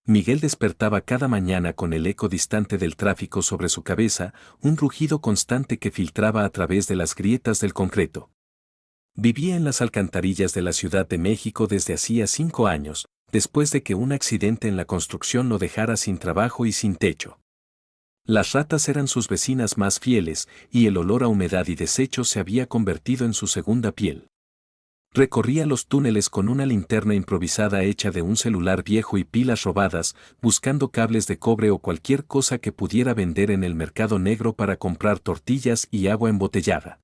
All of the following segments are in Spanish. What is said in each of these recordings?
Miguel despertaba cada mañana con el eco distante del tráfico sobre su cabeza, un rugido constante que filtraba a través de las grietas del concreto. Vivía en las alcantarillas de la Ciudad de México desde hacía 5 años, después de que un accidente en la construcción lo dejara sin trabajo y sin techo. Las ratas eran sus vecinas más fieles, y el olor a humedad y desechos se había convertido en su segunda piel. Recorría los túneles con una linterna improvisada hecha de un celular viejo y pilas robadas, buscando cables de cobre o cualquier cosa que pudiera vender en el mercado negro para comprar tortillas y agua embotellada.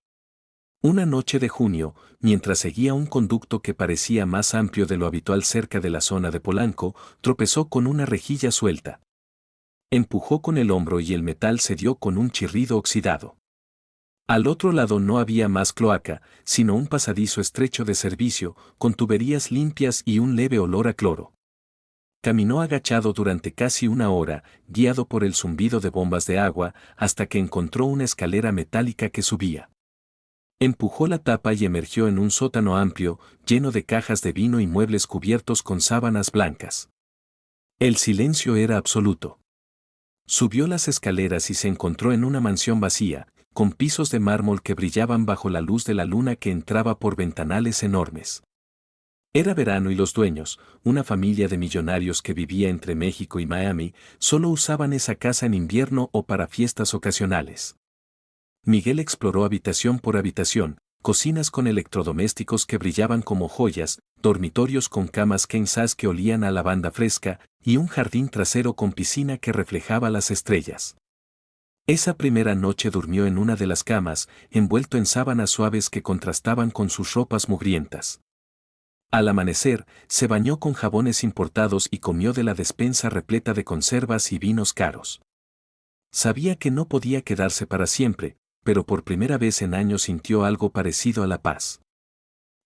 Una noche de junio, mientras seguía un conducto que parecía más amplio de lo habitual cerca de la zona de Polanco, tropezó con una rejilla suelta. Empujó con el hombro y el metal se dio con un chirrido oxidado. Al otro lado no había más cloaca, sino un pasadizo estrecho de servicio, con tuberías limpias y un leve olor a cloro. Caminó agachado durante casi una hora, guiado por el zumbido de bombas de agua, hasta que encontró una escalera metálica que subía. Empujó la tapa y emergió en un sótano amplio, lleno de cajas de vino y muebles cubiertos con sábanas blancas. El silencio era absoluto. Subió las escaleras y se encontró en una mansión vacía, con pisos de mármol que brillaban bajo la luz de la luna que entraba por ventanales enormes. Era verano y los dueños, una familia de millonarios que vivía entre México y Miami, solo usaban esa casa en invierno o para fiestas ocasionales. Miguel exploró habitación por habitación, cocinas con electrodomésticos que brillaban como joyas, dormitorios con camas king size que olían a lavanda fresca, y un jardín trasero con piscina que reflejaba las estrellas. Esa primera noche durmió en una de las camas, envuelto en sábanas suaves que contrastaban con sus ropas mugrientas. Al amanecer, se bañó con jabones importados y comió de la despensa repleta de conservas y vinos caros. Sabía que no podía quedarse para siempre, pero por primera vez en años sintió algo parecido a la paz.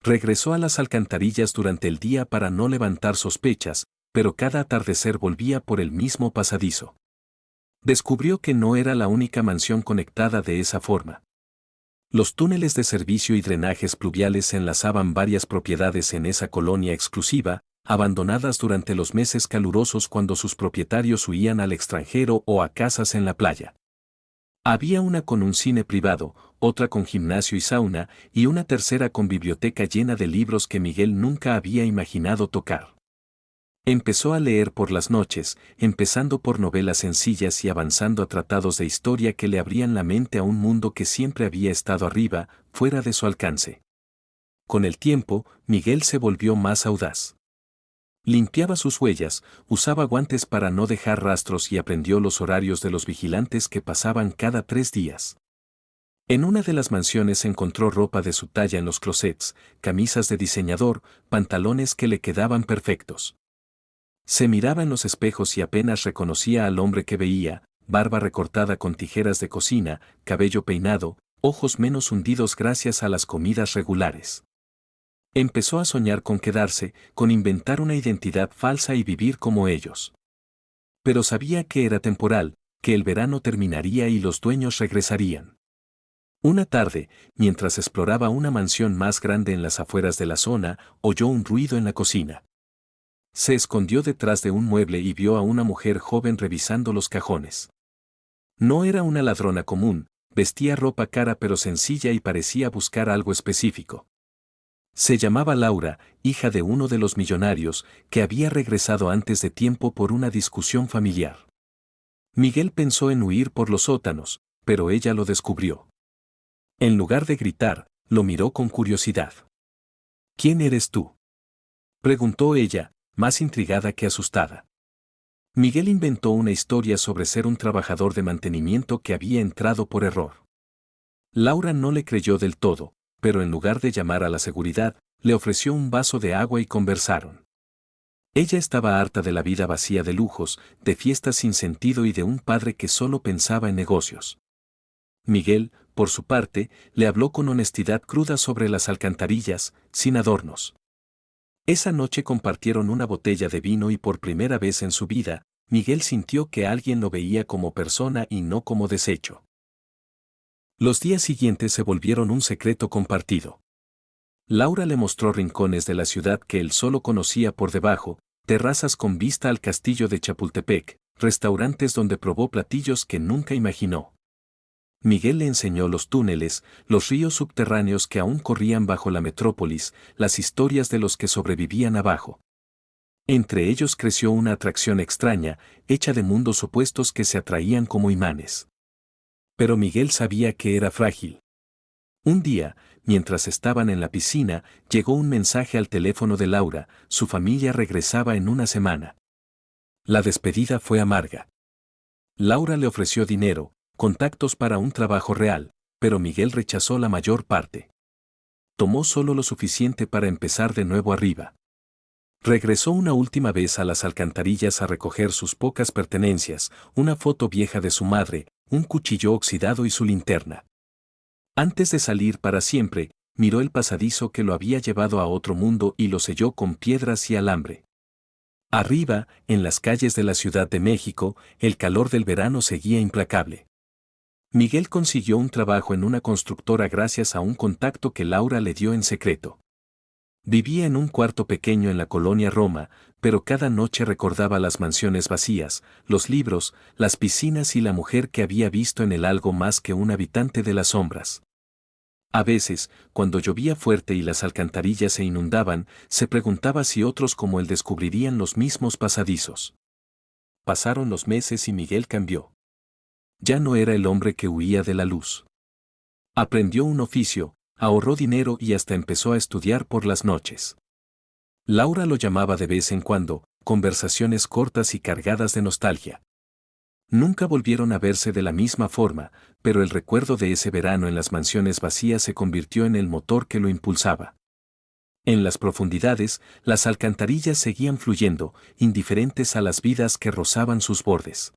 Regresó a las alcantarillas durante el día para no levantar sospechas, pero cada atardecer volvía por el mismo pasadizo. Descubrió que no era la única mansión conectada de esa forma. Los túneles de servicio y drenajes pluviales enlazaban varias propiedades en esa colonia exclusiva, abandonadas durante los meses calurosos cuando sus propietarios huían al extranjero o a casas en la playa. Había una con un cine privado, otra con gimnasio y sauna, y una tercera con biblioteca llena de libros que Miguel nunca había imaginado tocar. Empezó a leer por las noches, empezando por novelas sencillas y avanzando a tratados de historia que le abrían la mente a un mundo que siempre había estado arriba, fuera de su alcance. Con el tiempo, Miguel se volvió más audaz. Limpiaba sus huellas, usaba guantes para no dejar rastros y aprendió los horarios de los vigilantes que pasaban cada 3 días. En una de las mansiones encontró ropa de su talla en los closets, camisas de diseñador, pantalones que le quedaban perfectos. Se miraba en los espejos y apenas reconocía al hombre que veía, barba recortada con tijeras de cocina, cabello peinado, ojos menos hundidos gracias a las comidas regulares. Empezó a soñar con quedarse, con inventar una identidad falsa y vivir como ellos. Pero sabía que era temporal, que el verano terminaría y los dueños regresarían. Una tarde, mientras exploraba una mansión más grande en las afueras de la zona, oyó un ruido en la cocina. Se escondió detrás de un mueble y vio a una mujer joven revisando los cajones. No era una ladrona común, vestía ropa cara pero sencilla y parecía buscar algo específico. Se llamaba Laura, hija de uno de los millonarios, que había regresado antes de tiempo por una discusión familiar. Miguel pensó en huir por los sótanos, pero ella lo descubrió. En lugar de gritar, lo miró con curiosidad. ¿Quién eres tú?, preguntó ella, más intrigada que asustada. Miguel inventó una historia sobre ser un trabajador de mantenimiento que había entrado por error. Laura no le creyó del todo, pero en lugar de llamar a la seguridad, le ofreció un vaso de agua y conversaron. Ella estaba harta de la vida vacía de lujos, de fiestas sin sentido y de un padre que solo pensaba en negocios. Miguel, por su parte, le habló con honestidad cruda sobre las alcantarillas, sin adornos. Esa noche compartieron una botella de vino y por primera vez en su vida, Miguel sintió que alguien lo veía como persona y no como desecho. Los días siguientes se volvieron un secreto compartido. Laura le mostró rincones de la ciudad que él solo conocía por debajo, terrazas con vista al castillo de Chapultepec, restaurantes donde probó platillos que nunca imaginó. Miguel le enseñó los túneles, los ríos subterráneos que aún corrían bajo la metrópolis, las historias de los que sobrevivían abajo. Entre ellos creció una atracción extraña, hecha de mundos opuestos que se atraían como imanes. Pero Miguel sabía que era frágil. Un día, mientras estaban en la piscina, llegó un mensaje al teléfono de Laura: su familia regresaba en una semana. La despedida fue amarga. Laura le ofreció dinero, contactos para un trabajo real, pero Miguel rechazó la mayor parte. Tomó solo lo suficiente para empezar de nuevo arriba. Regresó una última vez a las alcantarillas a recoger sus pocas pertenencias, una foto vieja de su madre, un cuchillo oxidado y su linterna. Antes de salir para siempre, miró el pasadizo que lo había llevado a otro mundo y lo selló con piedras y alambre. Arriba, en las calles de la Ciudad de México, el calor del verano seguía implacable. Miguel consiguió un trabajo en una constructora gracias a un contacto que Laura le dio en secreto. Vivía en un cuarto pequeño en la colonia Roma, pero cada noche recordaba las mansiones vacías, los libros, las piscinas y la mujer que había visto en él algo más que un habitante de las sombras. A veces, cuando llovía fuerte y las alcantarillas se inundaban, se preguntaba si otros como él descubrirían los mismos pasadizos. Pasaron los meses y Miguel cambió. Ya no era el hombre que huía de la luz. Aprendió un oficio, ahorró dinero y hasta empezó a estudiar por las noches. Laura lo llamaba de vez en cuando, conversaciones cortas y cargadas de nostalgia. Nunca volvieron a verse de la misma forma, pero el recuerdo de ese verano en las mansiones vacías se convirtió en el motor que lo impulsaba. En las profundidades, las alcantarillas seguían fluyendo, indiferentes a las vidas que rozaban sus bordes.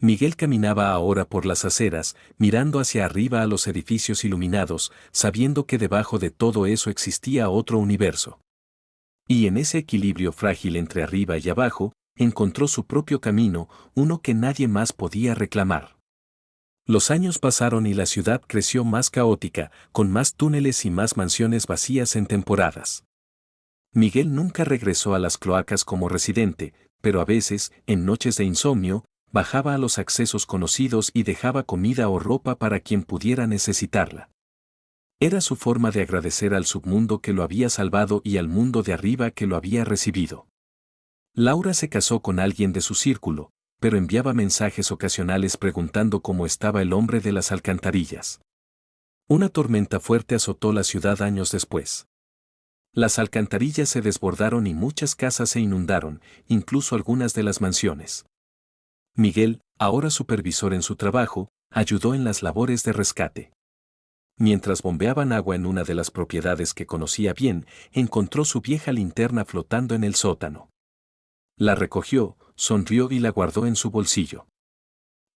Miguel caminaba ahora por las aceras, mirando hacia arriba a los edificios iluminados, sabiendo que debajo de todo eso existía otro universo. Y en ese equilibrio frágil entre arriba y abajo, encontró su propio camino, uno que nadie más podía reclamar. Los años pasaron y la ciudad creció más caótica, con más túneles y más mansiones vacías en temporadas. Miguel nunca regresó a las cloacas como residente, pero a veces, en noches de insomnio, bajaba a los accesos conocidos y dejaba comida o ropa para quien pudiera necesitarla. Era su forma de agradecer al submundo que lo había salvado y al mundo de arriba que lo había recibido. Laura se casó con alguien de su círculo, pero enviaba mensajes ocasionales preguntando cómo estaba el hombre de las alcantarillas. Una tormenta fuerte azotó la ciudad años después. Las alcantarillas se desbordaron y muchas casas se inundaron, incluso algunas de las mansiones. Miguel, ahora supervisor en su trabajo, ayudó en las labores de rescate. Mientras bombeaban agua en una de las propiedades que conocía bien, encontró su vieja linterna flotando en el sótano. La recogió, sonrió y la guardó en su bolsillo.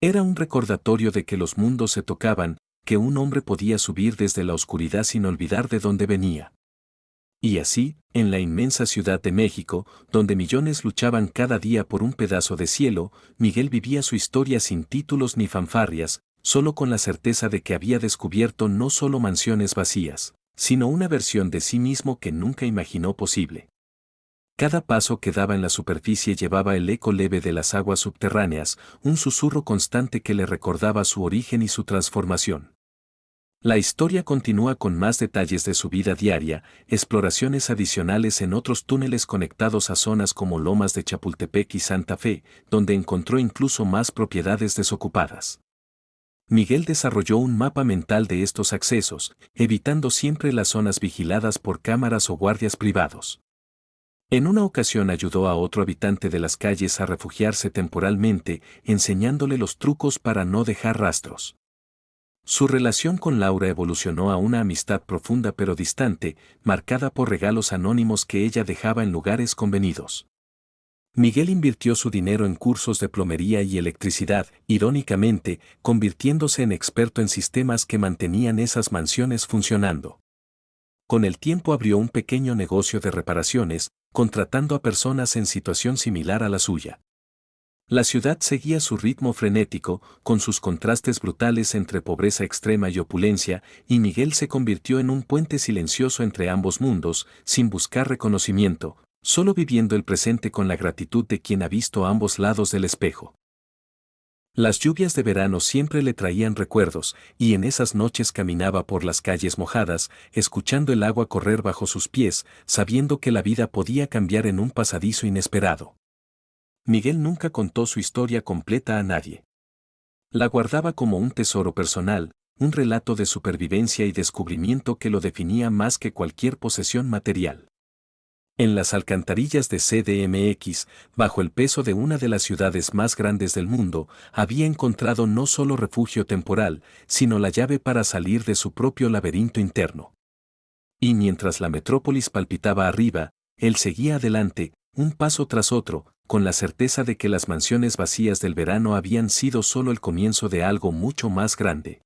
Era un recordatorio de que los mundos se tocaban, que un hombre podía subir desde la oscuridad sin olvidar de dónde venía. Y así, en la inmensa Ciudad de México, donde millones luchaban cada día por un pedazo de cielo, Miguel vivía su historia sin títulos ni fanfarrias, solo con la certeza de que había descubierto no solo mansiones vacías, sino una versión de sí mismo que nunca imaginó posible. Cada paso que daba en la superficie llevaba el eco leve de las aguas subterráneas, un susurro constante que le recordaba su origen y su transformación. La historia continúa con más detalles de su vida diaria, exploraciones adicionales en otros túneles conectados a zonas como Lomas de Chapultepec y Santa Fe, donde encontró incluso más propiedades desocupadas. Miguel desarrolló un mapa mental de estos accesos, evitando siempre las zonas vigiladas por cámaras o guardias privados. En una ocasión ayudó a otro habitante de las calles a refugiarse temporalmente, enseñándole los trucos para no dejar rastros. Su relación con Laura evolucionó a una amistad profunda pero distante, marcada por regalos anónimos que ella dejaba en lugares convenidos. Miguel invirtió su dinero en cursos de plomería y electricidad, irónicamente, convirtiéndose en experto en sistemas que mantenían esas mansiones funcionando. Con el tiempo abrió un pequeño negocio de reparaciones, contratando a personas en situación similar a la suya. La ciudad seguía su ritmo frenético, con sus contrastes brutales entre pobreza extrema y opulencia, y Miguel se convirtió en un puente silencioso entre ambos mundos, sin buscar reconocimiento, solo viviendo el presente con la gratitud de quien ha visto ambos lados del espejo. Las lluvias de verano siempre le traían recuerdos, y en esas noches caminaba por las calles mojadas, escuchando el agua correr bajo sus pies, sabiendo que la vida podía cambiar en un pasadizo inesperado. Miguel nunca contó su historia completa a nadie. La guardaba como un tesoro personal, un relato de supervivencia y descubrimiento que lo definía más que cualquier posesión material. En las alcantarillas de CDMX, bajo el peso de una de las ciudades más grandes del mundo, había encontrado no solo refugio temporal, sino la llave para salir de su propio laberinto interno. Y mientras la metrópolis palpitaba arriba, él seguía adelante, un paso tras otro, con la certeza de que las mansiones vacías del verano habían sido solo el comienzo de algo mucho más grande.